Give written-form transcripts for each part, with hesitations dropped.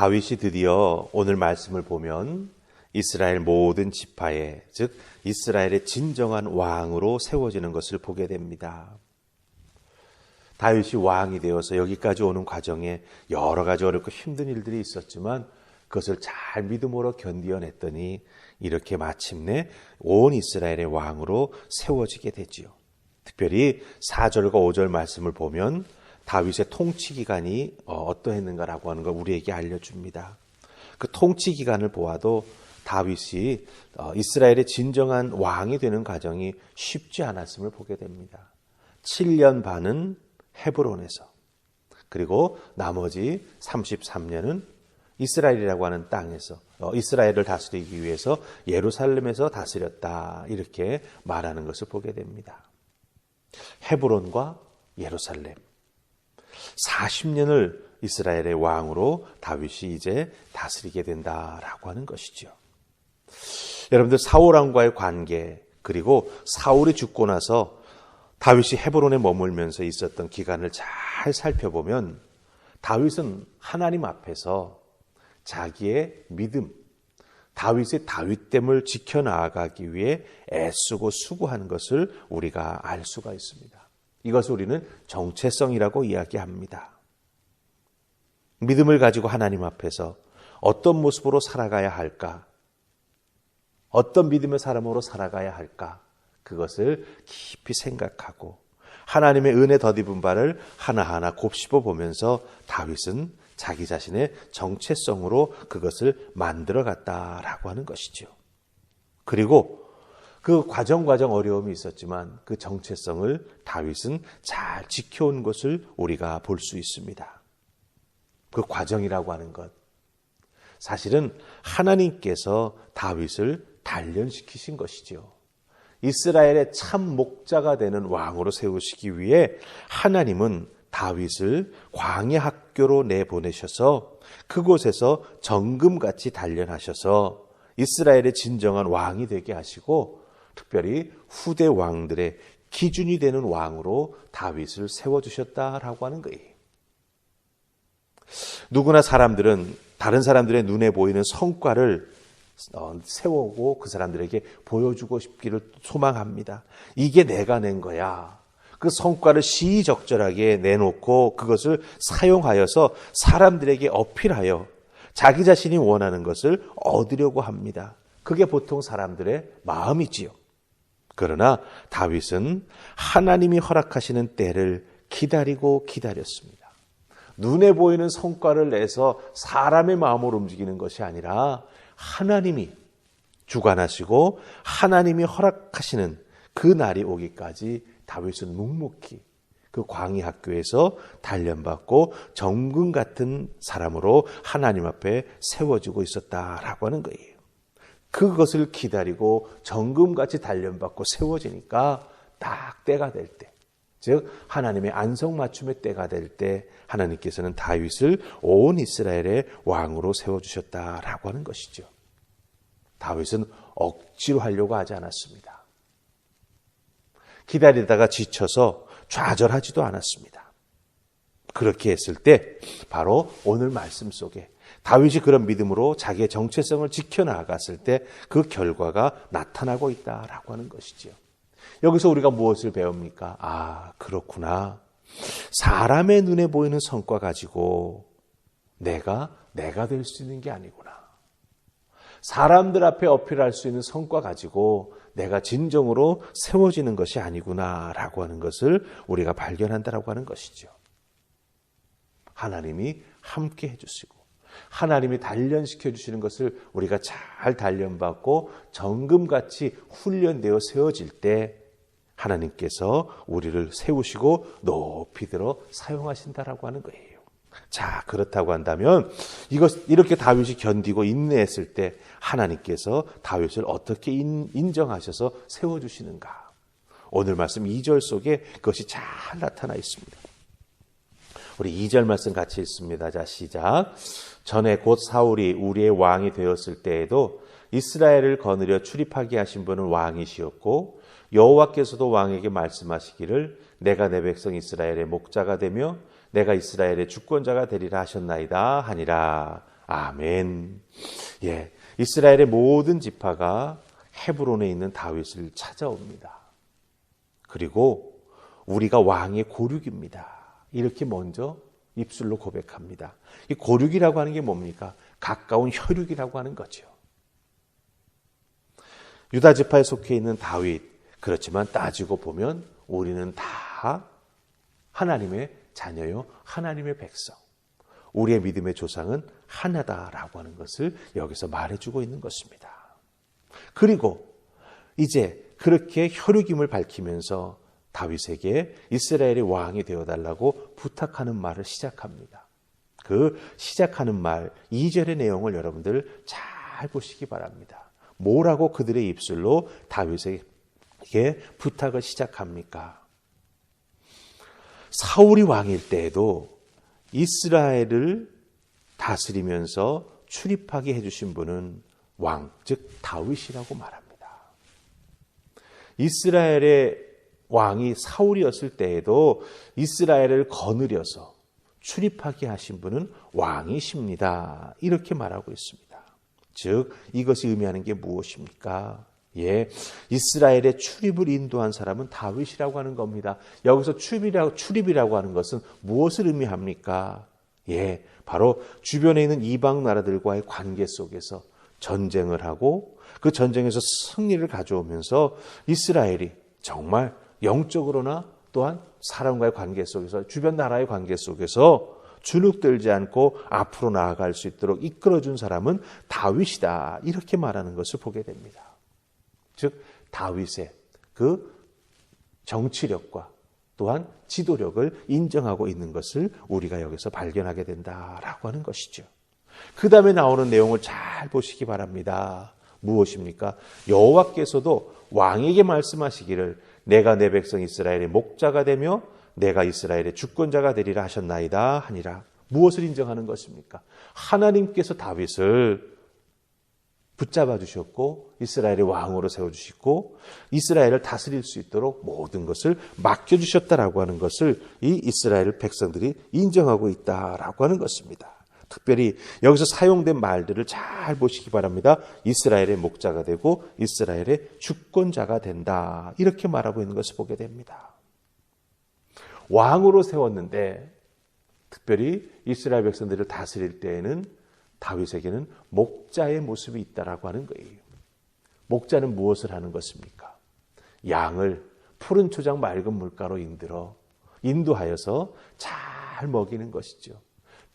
다윗이 드디어 오늘 말씀을 보면 이스라엘 모든 지파에, 즉 이스라엘의 진정한 왕으로 세워지는 것을 보게 됩니다. 다윗이 왕이 되어서 여기까지 오는 과정에 여러 가지 어렵고 힘든 일들이 있었지만 그것을 잘 믿음으로 견디어냈더니 이렇게 마침내 온 이스라엘의 왕으로 세워지게 되지요. 특별히 4절과 5절 말씀을 보면 다윗의 통치 기간이 어떠했는가라고 하는 걸 우리에게 알려줍니다. 그 통치 기간을 보아도 다윗이 이스라엘의 진정한 왕이 되는 과정이 쉽지 않았음을 보게 됩니다. 7년 반은 헤브론에서, 그리고 나머지 33년은 이스라엘이라고 하는 땅에서 이스라엘을 다스리기 위해서 예루살렘에서 다스렸다, 이렇게 말하는 것을 보게 됩니다. 헤브론과 예루살렘, 40년을 이스라엘의 왕으로 다윗이 이제 다스리게 된다라고 하는 것이죠. 여러분들, 사울왕과의 관계, 그리고 사울이 죽고 나서 다윗이 헤브론에 머물면서 있었던 기간을 잘 살펴보면 다윗은 하나님 앞에서 자기의 믿음, 다윗의 다윗됨을 지켜나가기 위해 애쓰고 수고하는 것을 우리가 알 수가 있습니다. 이것을 우리는 정체성이라고 이야기합니다. 믿음을 가지고 하나님 앞에서 어떤 모습으로 살아가야 할까? 어떤 믿음의 사람으로 살아가야 할까? 그것을 깊이 생각하고 하나님의 은혜 덧입은 바를 하나하나 곱씹어 보면서 다윗은 자기 자신의 정체성으로 그것을 만들어갔다라고 하는 것이죠. 그리고 그 과정 어려움이 있었지만 그 정체성을 다윗은 잘 지켜온 것을 우리가 볼 수 있습니다. 그 과정이라고 하는 것, 사실은 하나님께서 다윗을 단련시키신 것이지요. 이스라엘의 참 목자가 되는 왕으로 세우시기 위해 하나님은 다윗을 광야 학교로 내보내셔서 그곳에서 정금같이 단련하셔서 이스라엘의 진정한 왕이 되게 하시고, 특별히 후대 왕들의 기준이 되는 왕으로 다윗을 세워주셨다라고 하는 거예요. 누구나 사람들은 다른 사람들의 눈에 보이는 성과를 세우고 그 사람들에게 보여주고 싶기를 소망합니다. 이게 내가 낸 거야. 그 성과를 시의적절하게 내놓고 그것을 사용하여서 사람들에게 어필하여 자기 자신이 원하는 것을 얻으려고 합니다. 그게 보통 사람들의 마음이지요. 그러나 다윗은 하나님이 허락하시는 때를 기다리고 기다렸습니다. 눈에 보이는 성과를 내서 사람의 마음을 움직이는 것이 아니라 하나님이 주관하시고 하나님이 허락하시는 그 날이 오기까지 다윗은 묵묵히 그 광야 학교에서 단련받고 정금 같은 사람으로 하나님 앞에 세워지고 있었다라고 하는 거예요. 그것을 기다리고 정금같이 단련받고 세워지니까 딱 때가 될 때, 즉 하나님의 안성맞춤의 때가 될 때 하나님께서는 다윗을 온 이스라엘의 왕으로 세워주셨다라고 하는 것이죠. 다윗은 억지로 하려고 하지 않았습니다. 기다리다가 지쳐서 좌절하지도 않았습니다. 그렇게 했을 때 바로 오늘 말씀 속에 다윗이 그런 믿음으로 자기의 정체성을 지켜나갔을 때 그 결과가 나타나고 있다라고 하는 것이지요. 여기서 우리가 무엇을 배웁니까? 아, 그렇구나. 사람의 눈에 보이는 성과 가지고 내가 될 수 있는 게 아니구나. 사람들 앞에 어필할 수 있는 성과 가지고 내가 진정으로 세워지는 것이 아니구나라고 하는 것을 우리가 발견한다라고 하는 것이죠. 하나님이 함께 해주시고 하나님이 단련시켜 주시는 것을 우리가 잘 단련받고 정금같이 훈련되어 세워질 때 하나님께서 우리를 세우시고 높이 들어 사용하신다라고 하는 거예요. 자, 그렇다고 한다면 이렇게 다윗이 견디고 인내했을 때 하나님께서 다윗을 어떻게 인정하셔서 세워주시는가? 오늘 말씀 2절 속에 그것이 잘 나타나 있습니다. 우리 2절 말씀 같이 읽습니다. 자, 시작. 전에 곧 사울이 우리의 왕이 되었을 때에도 이스라엘을 거느려 출입하게 하신 분은 왕이시었고 여호와께서도 왕에게 말씀하시기를 내가 내 백성 이스라엘의 목자가 되며 내가 이스라엘의 주권자가 되리라 하셨나이다 하니라. 아멘. 예, 이스라엘의 모든 지파가 헤브론에 있는 다윗을 찾아옵니다. 그리고 우리가 왕의 고륙입니다. 이렇게 먼저 입술로 고백합니다. 이 고륙이라고 하는 게 뭡니까? 가까운 혈육이라고 하는 거죠. 유다 지파에 속해 있는 다윗, 그렇지만 따지고 보면 우리는 다 하나님의 자녀요, 하나님의 백성. 우리의 믿음의 조상은 하나다라고 하는 것을 여기서 말해주고 있는 것입니다. 그리고 이제 그렇게 혈육임을 밝히면서 다윗에게 이스라엘의 왕이 되어달라고 부탁하는 말을 시작합니다. 그 시작하는 말 2절의 내용을 여러분들 잘 보시기 바랍니다. 뭐라고 그들의 입술로 다윗에게 부탁을 시작합니까? 사울이 왕일 때에도 이스라엘을 다스리면서 출입하게 해주신 분은 왕, 즉 다윗이라고 말합니다. 이스라엘의 왕이 사울이었을 때에도 이스라엘을 거느려서 출입하게 하신 분은 왕이십니다. 이렇게 말하고 있습니다. 즉 이것이 의미하는 게 무엇입니까? 예, 이스라엘의 출입을 인도한 사람은 다윗이라고 하는 겁니다. 여기서 출입이라고 하는 것은 무엇을 의미합니까? 예, 바로 주변에 있는 이방 나라들과의 관계 속에서 전쟁을 하고 그 전쟁에서 승리를 가져오면서 이스라엘이 정말 영적으로나 또한 사람과의 관계 속에서 주변 나라의 관계 속에서 주눅들지 않고 앞으로 나아갈 수 있도록 이끌어준 사람은 다윗이다. 이렇게 말하는 것을 보게 됩니다. 즉 다윗의 그 정치력과 또한 지도력을 인정하고 있는 것을 우리가 여기서 발견하게 된다라고 하는 것이죠. 그 다음에 나오는 내용을 잘 보시기 바랍니다. 무엇입니까? 여호와께서도 왕에게 말씀하시기를 내가 내 백성 이스라엘의 목자가 되며 내가 이스라엘의 주권자가 되리라 하셨나이다 하니라. 무엇을 인정하는 것입니까? 하나님께서 다윗을 붙잡아 주셨고 이스라엘의 왕으로 세워주시고 이스라엘을 다스릴 수 있도록 모든 것을 맡겨주셨다라고 하는 것을 이 이스라엘 백성들이 인정하고 있다라고 하는 것입니다. 특별히 여기서 사용된 말들을 잘 보시기 바랍니다. 이스라엘의 목자가 되고 이스라엘의 주권자가 된다. 이렇게 말하고 있는 것을 보게 됩니다. 왕으로 세웠는데 특별히 이스라엘 백성들을 다스릴 때에는 다윗에게는 목자의 모습이 있다라고 하는 거예요. 목자는 무엇을 하는 것입니까? 양을 푸른 초장 맑은 물가로 인도하여서 잘 먹이는 것이죠.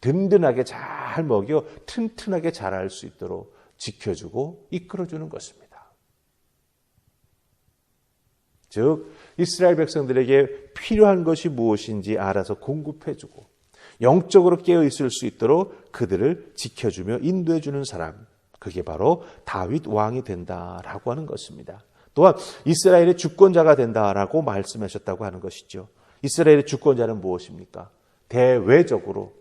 든든하게 잘 먹여 튼튼하게 자랄 수 있도록 지켜주고 이끌어주는 것입니다. 즉 이스라엘 백성들에게 필요한 것이 무엇인지 알아서 공급해주고 영적으로 깨어있을 수 있도록 그들을 지켜주며 인도해주는 사람, 그게 바로 다윗 왕이 된다라고 하는 것입니다. 또한 이스라엘의 주권자가 된다라고 말씀하셨다고 하는 것이죠. 이스라엘의 주권자는 무엇입니까? 대외적으로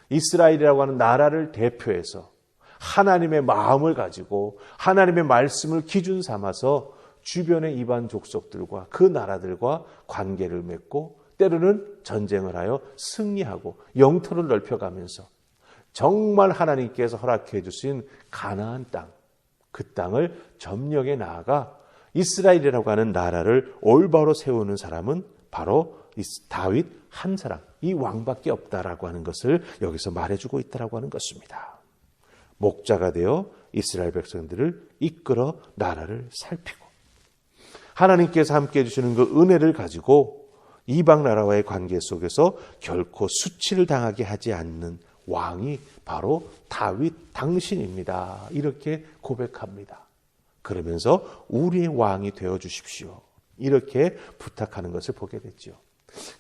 이스라엘이라고 하는 나라를 대표해서 하나님의 마음을 가지고 하나님의 말씀을 기준 삼아서 주변의 이방 족속들과 그 나라들과 관계를 맺고 때로는 전쟁을 하여 승리하고 영토를 넓혀가면서 정말 하나님께서 허락해 주신 가나안 땅, 그 땅을 점령해 나아가 이스라엘이라고 하는 나라를 올바로 세우는 사람은 바로 다윗 한 사람, 이 왕밖에 없다라고 하는 것을 여기서 말해주고 있다라고 하는 것입니다. 목자가 되어 이스라엘 백성들을 이끌어 나라를 살피고 하나님께서 함께해 주시는 그 은혜를 가지고 이방 나라와의 관계 속에서 결코 수치를 당하게 하지 않는 왕이 바로 다윗 당신입니다. 이렇게 고백합니다. 그러면서 우리의 왕이 되어 주십시오. 이렇게 부탁하는 것을 보게 됐죠.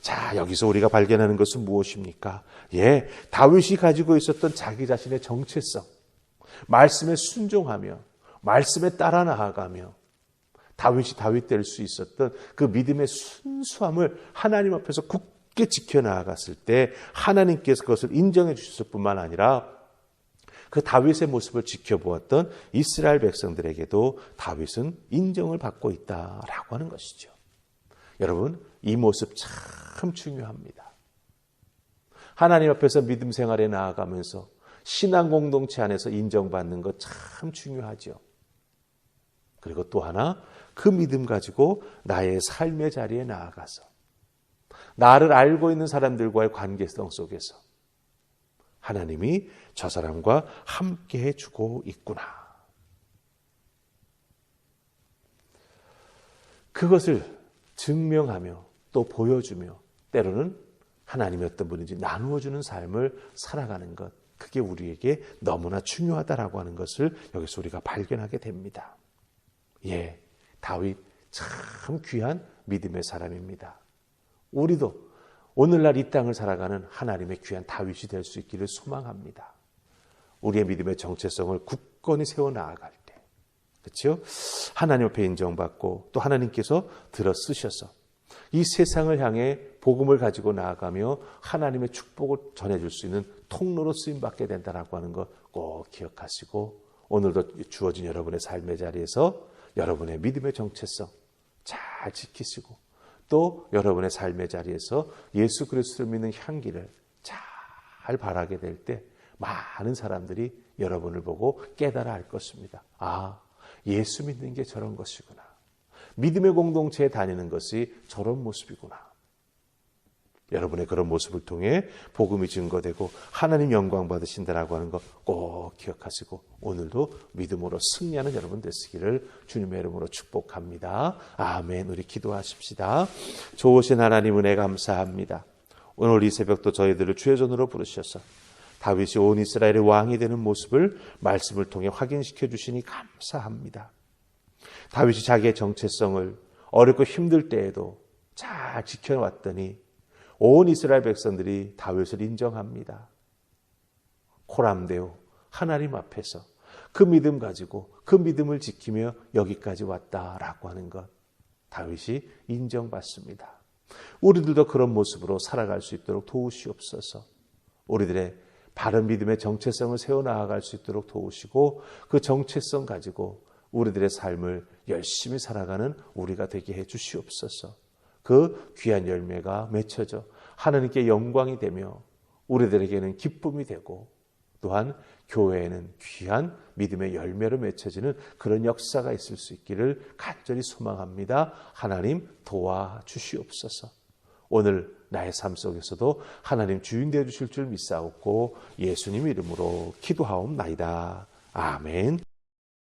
자, 여기서 우리가 발견하는 것은 무엇입니까? 예, 다윗이 가지고 있었던 자기 자신의 정체성, 말씀에 순종하며 말씀에 따라 나아가며 다윗이 다윗 될 수 있었던 그 믿음의 순수함을 하나님 앞에서 굳게 지켜나갔을 때 하나님께서 그것을 인정해 주셨을 뿐만 아니라 그 다윗의 모습을 지켜보았던 이스라엘 백성들에게도 다윗은 인정을 받고 있다라고 하는 것이죠. 여러분, 이 모습 참 중요합니다. 하나님 앞에서 믿음 생활에 나아가면서 신앙 공동체 안에서 인정받는 것 참 중요하죠. 그리고 또 하나, 그 믿음 가지고 나의 삶의 자리에 나아가서 나를 알고 있는 사람들과의 관계성 속에서 하나님이 저 사람과 함께 해주고 있구나. 그것을 증명하며 또 보여주며 때로는 하나님이 어떤 분인지 나누어주는 삶을 살아가는 것, 그게 우리에게 너무나 중요하다라고 하는 것을 여기서 우리가 발견하게 됩니다. 예, 다윗 참 귀한 믿음의 사람입니다. 우리도 오늘날 이 땅을 살아가는 하나님의 귀한 다윗이 될 수 있기를 소망합니다. 우리의 믿음의 정체성을 굳건히 세워나갈 때, 그렇죠? 하나님 앞에 인정받고 또 하나님께서 들어 쓰셔서 이 세상을 향해 복음을 가지고 나아가며 하나님의 축복을 전해줄 수 있는 통로로 쓰임받게 된다라고 하는 것 꼭 기억하시고, 오늘도 주어진 여러분의 삶의 자리에서 여러분의 믿음의 정체성 잘 지키시고, 또 여러분의 삶의 자리에서 예수 그리스도를 믿는 향기를 잘 바라게 될 때 많은 사람들이 여러분을 보고 깨달아 알 것입니다. 아, 예수 믿는 게 저런 것이구나. 믿음의 공동체에 다니는 것이 저런 모습이구나. 여러분의 그런 모습을 통해 복음이 증거되고 하나님 영광 받으신다라고 하는 거 꼭 기억하시고, 오늘도 믿음으로 승리하는 여러분 되시기를 주님의 이름으로 축복합니다. 아멘. 우리 기도하십시다. 좋으신 하나님 은혜 감사합니다. 오늘 이 새벽도 저희들을 주의 전으로 부르셔서 다윗이 온 이스라엘의 왕이 되는 모습을 말씀을 통해 확인시켜 주시니 감사합니다. 다윗이 자기의 정체성을 어렵고 힘들 때에도 잘 지켜왔더니 온 이스라엘 백성들이 다윗을 인정합니다. 코람데오 하나님 앞에서 그 믿음 가지고 그 믿음을 지키며 여기까지 왔다라고 하는 것, 다윗이 인정받습니다. 우리들도 그런 모습으로 살아갈 수 있도록 도우시옵소서. 우리들의 바른 믿음의 정체성을 세워나갈 수 있도록 도우시고, 그 정체성 가지고 우리들의 삶을 열심히 살아가는 우리가 되게 해 주시옵소서. 그 귀한 열매가 맺혀져 하나님께 영광이 되며 우리들에게는 기쁨이 되고, 또한 교회에는 귀한 믿음의 열매로 맺혀지는 그런 역사가 있을 수 있기를 간절히 소망합니다. 하나님 도와주시옵소서. 오늘 나의 삶 속에서도 하나님 주인 되어 주실 줄 믿사옵고 예수님 이름으로 기도하옵나이다. 아멘.